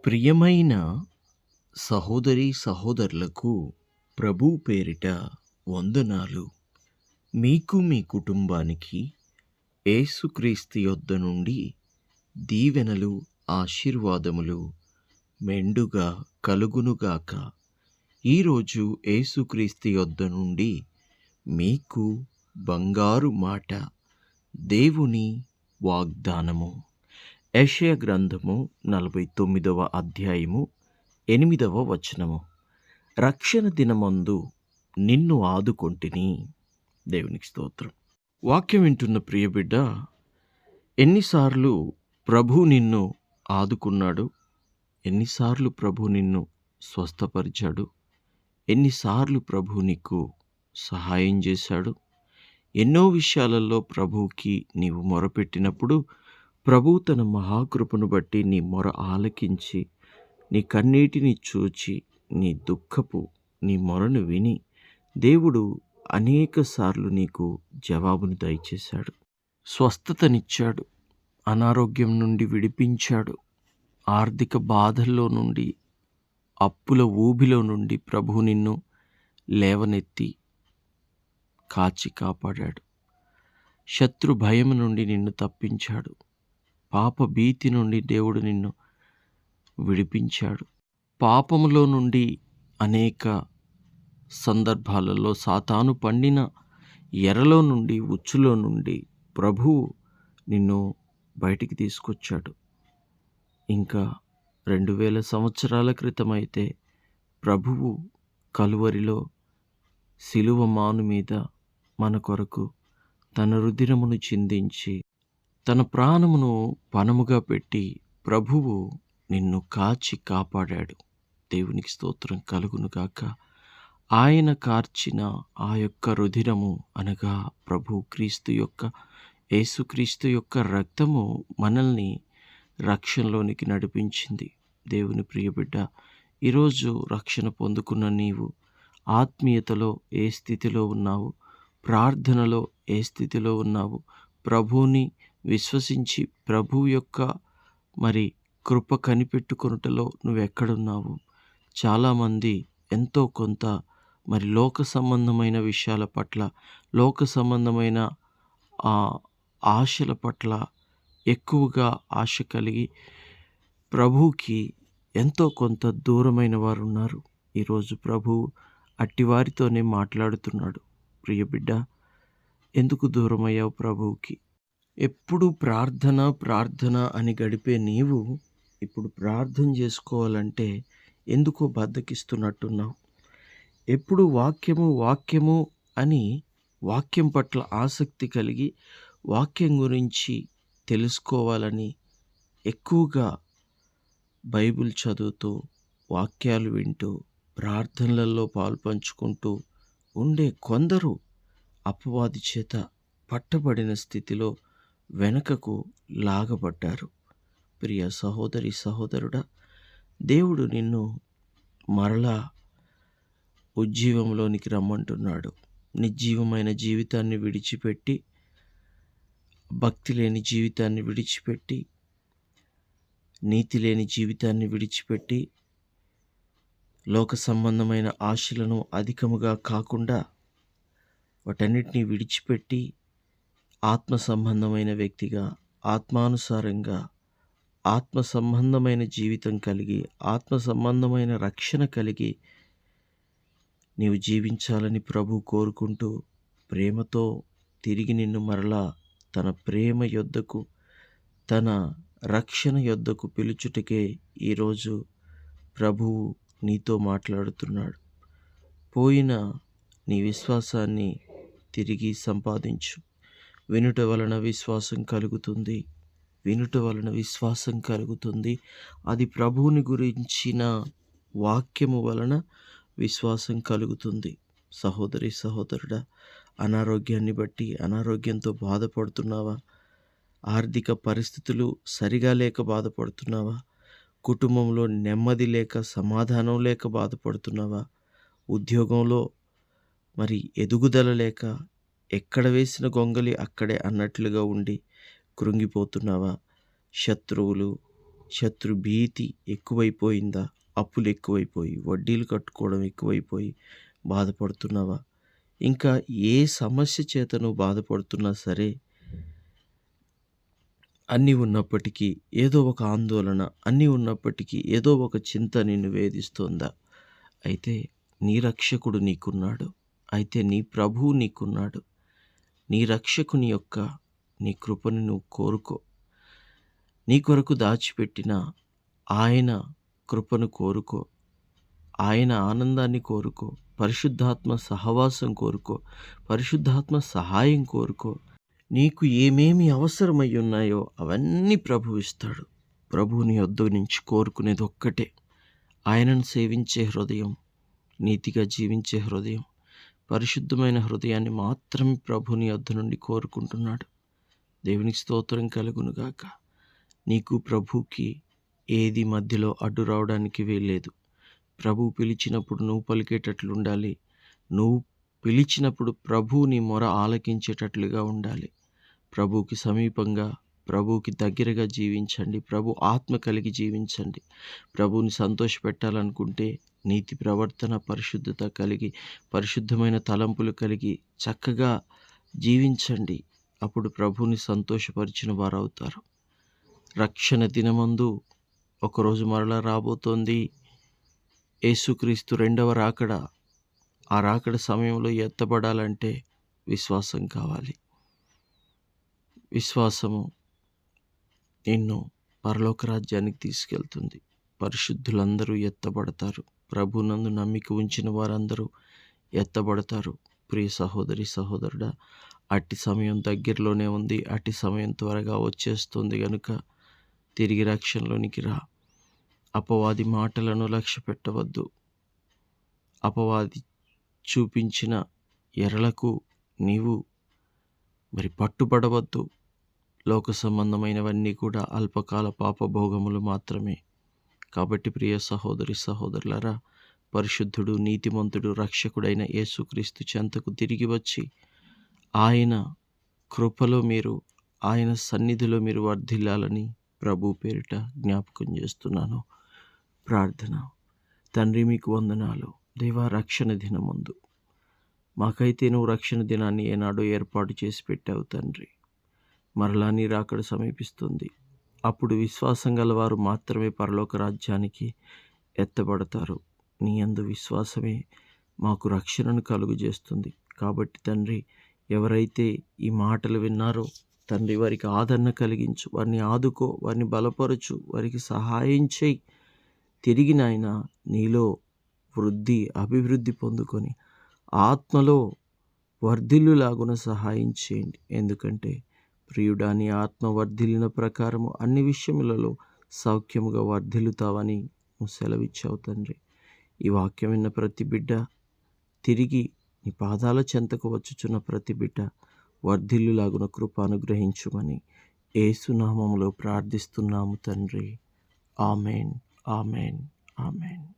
ప్రియమైన సహోదరి సహోదరులకు ప్రభు పేరిట వందనాలు. మీకు మీ కుటుంబానికి యేసుక్రీస్తు యొద్ద నుండి దీవెనలు ఆశీర్వాదములు మెండుగా కలుగునుగాక. ఈరోజు యేసుక్రీస్తు యొద్ద నుండి మీకు బంగారు మాట, దేవుని వాగ్దానము. యెషయా గ్రంథము 49వ అధ్యాయము 8వ వచనము. రక్షణ దినమందు నిన్ను ఆదుకొంటిని. దేవునికి స్తోత్రం. వాక్యం వింటున్న ప్రియబిడ్డ, ఎన్నిసార్లు ప్రభు నిన్ను ఆదుకున్నాడు, ఎన్నిసార్లు ప్రభు నిన్ను స్వస్థపరిచాడు, ఎన్నిసార్లు ప్రభు నీకు సహాయం చేశాడు. ఎన్నో విషయాలలో ప్రభువుకి నీవు మొరపెట్టినప్పుడు ప్రభువు తన మహాకృపను బట్టి నీ మొర ఆలకించి, నీ కన్నీటిని చూచి, నీ మొరను విని దేవుడు అనేక సార్లు నీకు జవాబును దయచేశాడు. స్వస్థతనిచ్చాడు, అనారోగ్యం నుండి విడిపించాడు, ఆర్థిక బాధల్లో నుండి, అప్పుల ఊబిలో నుండి ప్రభు నిన్ను లేవనెత్తి కాచి కాపాడాడు. శత్రు భయం నుండి నిన్ను తప్పించాడు. పాప భీతి నుండి దేవుడు నిన్ను విడిపించాడు. పాపములో నుండి అనేక సందర్భాలలో సాతాను పండిన ఎరలో నుండి, ఉచ్చులో నుండి ప్రభువు నిన్ను బయటికి తీసుకొచ్చాడు. ఇంకా 2000 సంవత్సరాల క్రితమైతే ప్రభువు కలువరిలో సిలువ మాను మీద మన కొరకు తన రుధిరమును చిందించి తన ప్రాణమును పణముగా పెట్టి ప్రభువు నిన్ను కాచి కాపాడాడు. దేవునికి స్తోత్రం కలుగునుగాక. ఆయన కార్చిన ఆ యొక్క రుధిరము అనగా యేసుక్రీస్తు యొక్క రక్తము మనల్ని రక్షణలోనికి నడిపించింది. దేవుని ప్రియబిడ్డ, ఈరోజు రక్షణ పొందుకున్న నీవు ఆత్మీయతలో ఏ స్థితిలో ఉన్నావు, ప్రార్థనలో ఏ స్థితిలో ఉన్నావు, ప్రభువుని విశ్వసించి ప్రభు యొక్క కృప కనిపెట్టుకొనుటలో నువ్వెక్కడున్నావు? చాలామంది ఎంతో కొంత లోక సంబంధమైన విషయాల పట్ల, లోక సంబంధమైన ఆశల పట్ల ఎక్కువగా ఆశ కలిగి ప్రభువుకి ఎంతో కొంత దూరమైన వారు ఉన్నారు. ఈరోజు ప్రభువు అట్టివారితోనే మాట్లాడుతున్నాడు. ప్రియబిడ్డ, ఎందుకు దూరమయ్యావు ప్రభువుకి? ఎప్పుడు ప్రార్థన అని గడిపే నీవు ఇప్పుడు ప్రార్థన చేసుకోవాలంటే ఎందుకో బద్ధకిస్తున్నట్టున్నావు. ఎప్పుడు వాక్యము అని వాక్యం పట్ల ఆసక్తి కలిగి, వాక్యం గురించి తెలుసుకోవాలని ఎక్కువగా బైబిల్ చదువుతూ, వాక్యాలు వింటూ, ప్రార్థనలలో పాల్పంచుకుంటూ ఉండే కొందరు అపవాది చేత పట్టబడిన స్థితిలో వెనుకకు లాగబడ్డారు. ప్రియ సహోదరి సహోదరుడా, దేవుడు నిన్ను మరలా ఉజ్జీవంలోనికి రమ్మంటున్నాడు. నిర్జీవమైన జీవితాన్ని విడిచిపెట్టి, భక్తి లేని జీవితాన్ని విడిచిపెట్టి, నీతి లేని జీవితాన్ని విడిచిపెట్టి, లోక సంబంధమైన ఆశలను అధికముగా కాకుండా వాటన్నిటినీ విడిచిపెట్టి ఆత్మ సంబంధమైన వ్యక్తిగా, ఆత్మానుసారంగా, ఆత్మ సంబంధమైన జీవితం కలిగి, ఆత్మ సంబంధమైన రక్షణ కలిగి నీవు జీవించాలని ప్రభు కోరుకుంటూ ప్రేమతో తిరిగి నిన్ను మరలా తన ప్రేమ యొద్దకు, తన రక్షణ యొద్దకు పిలుచుటకే ఈరోజు ప్రభువు నీతో మాట్లాడుతున్నాడు. పోయిన నీ విశ్వాసాన్ని తిరిగి సంపాదించు. వినుట వలన విశ్వాసం కలుగుతుంది. అది ప్రభువుని గురించిన వాక్యము వలన విశ్వాసం కలుగుతుంది. సహోదరి సహోదరుడా, అనారోగ్యాన్ని బట్టి అనారోగ్యంతో బాధపడుతున్నావా? ఆర్థిక పరిస్థితులు సరిగా లేక బాధపడుతున్నావా? కుటుంబంలో నెమ్మది లేక, సమాధానం లేక బాధపడుతున్నావా? ఉద్యోగంలో ఎదుగుదల లేక, ఎక్కడ వేసిన గొంగలి అక్కడే అన్నట్లుగా ఉండి కృంగిపోతున్నావా? శత్రువులు, శత్రు భీతి ఎక్కువైపోయిందా? అప్పులు ఎక్కువైపోయి, వడ్డీలు కట్టుకోవడం ఎక్కువైపోయి బాధపడుతున్నావా? ఇంకా ఏ సమస్య చేత నువ్వు బాధపడుతున్నా సరే, అన్నీ ఉన్నప్పటికీ ఏదో ఒక ఆందోళన, అన్నీ ఉన్నప్పటికీ ఏదో ఒక చింత నిన్ను వేధిస్తోందా? అయితే నీ రక్షకుడు నీకున్నాడు. అయితే నీ ప్రభువు నీకున్నాడు. నీ రక్షకుని యొక్క నీ కృపను నువ్వు కోరుకో. నీ కొరకు దాచిపెట్టిన ఆయన కృపను కోరుకో. ఆయన ఆనందాన్ని కోరుకో. పరిశుద్ధాత్మ సహవాసం కోరుకో. పరిశుద్ధాత్మ సహాయం కోరుకో. నీకు ఏమేమి అవసరమై ఉన్నాయో అవన్నీ ప్రభువు ఇస్తాడు. ప్రభువుని యొద్ద నుంచి కోరుకునేది ఒక్కటే, ఆయనను సేవించే హృదయం, నీతిగా జీవించే హృదయం, పరిశుద్ధమైన హృదయాన్ని మాత్రమే ప్రభువుని యొద్ద నుండి కోరుకుంటున్నాడు. దేవునికి స్తోత్రం కలుగునుగాక. నీకు ప్రభువుకి ఏది మధ్యలో అడ్డు రావడానికి వీల్లేదు. ప్రభువు పిలిచినప్పుడు నువ్వు పలికేటట్లు ఉండాలి. నువ్వు పిలిచినప్పుడు ప్రభువు నీ మొర ఆలకించేటట్లుగా ఉండాలి. ప్రభువుకి సమీపంగా, ప్రభువుకి దగ్గరగా జీవించండి. ప్రభు ఆత్మ కలిగి జీవించండి. ప్రభువుని సంతోషపెట్టాలనుకుంటే నీతి ప్రవర్తన, పరిశుద్ధత కలిగి, పరిశుద్ధమైన తలంపులు కలిగి చక్కగా జీవించండి. అప్పుడు ప్రభువుని సంతోషపరిచిన వారు అవుతారు. రక్షణ దినమందు ఒకరోజు మరలా రాబోతోంది. యేసుక్రీస్తు రెండవ రాకడ. ఆ రాకడ సమయంలో ఎత్తబడాలంటే విశ్వాసం కావాలి. విశ్వాసము నిన్ను పరలోక రాజ్యానికి తీసుకెళ్తుంది. పరిశుద్ధులందరూ ఎత్తబడతారు. ప్రభునందు నమ్మిక ఉంచిన వారందరూ ఎత్తబడతారు. ప్రియ సహోదరి సహోదరుడా, అట్టి సమయం దగ్గరలోనే ఉంది. అట్టి సమయం త్వరగా వచ్చేస్తుంది గనుక తిరిగి రక్షణలోనికి రా. అపవాది మాటలను లక్ష్య పెట్టవద్దు. అపవాది చూపించిన ఎరలకు నీవు పట్టుబడవద్దు. లోక సంబంధమైనవన్నీ కూడా అల్పకాల పాపభోగములు మాత్రమే. కాబట్టి ప్రియ సహోదరి సహోదరులారా, పరిశుద్ధుడు, నీతిమంతుడు, రక్షకుడైన యేసుక్రీస్తు చెంతకు తిరిగి వచ్చి ఆయన కృపలో మీరు, ఆయన సన్నిధిలో మీరు వర్ధిల్లాలని ప్రభు పేరిట జ్ఞాపకం చేస్తున్నాను. ప్రార్థన. తండ్రి, మీకు వందనాలు. దేవా, రక్షణ దినమందు మాకైతే నువ్వు రక్షణ దినాన్ని ఏనాడో ఏర్పాటు చేసి పెట్టావు తండ్రి. మరలా నీ రాకడ సమీపిస్తుంది. అప్పుడు విశ్వాసం గలవారు మాత్రమే పరలోక రాజ్యానికి ఎత్తబడతారు. నీ యందు విశ్వాసమే మాకు రక్షణను కలుగు చేస్తుంది. కాబట్టి తండ్రి, ఎవరైతే ఈ మాటలు విన్నారో తండ్రి, వారికి ఆదరణ కలిగించు, వారిని ఆదుకో, వారిని బలపరచు, వారికి సహాయం చేయి. తిరిగి నాయన నీలో అభివృద్ధి పొందుకొని ఆత్మలో వర్ధిల్లులాగున సహాయం చేయండి. ఎందుకంటే ప్రియుడా, నీ ఆత్మ వర్ధిల్లిన ప్రకారము అన్ని విషయములలో సౌఖ్యముగా వర్ధిల్లుతావని నువ్వు సెలవిచ్చావు తండ్రి. ఈ వాక్యం విన్న ప్రతి బిడ్డ, తిరిగి నీ పాదాల చెంతకు వచ్చుచున్న ప్రతి బిడ్డ వర్ధిల్లులాగున కృప అనుగ్రహించుమని యేసు నామములో ప్రార్థిస్తున్నాము తండ్రి. Amen, amen, amen.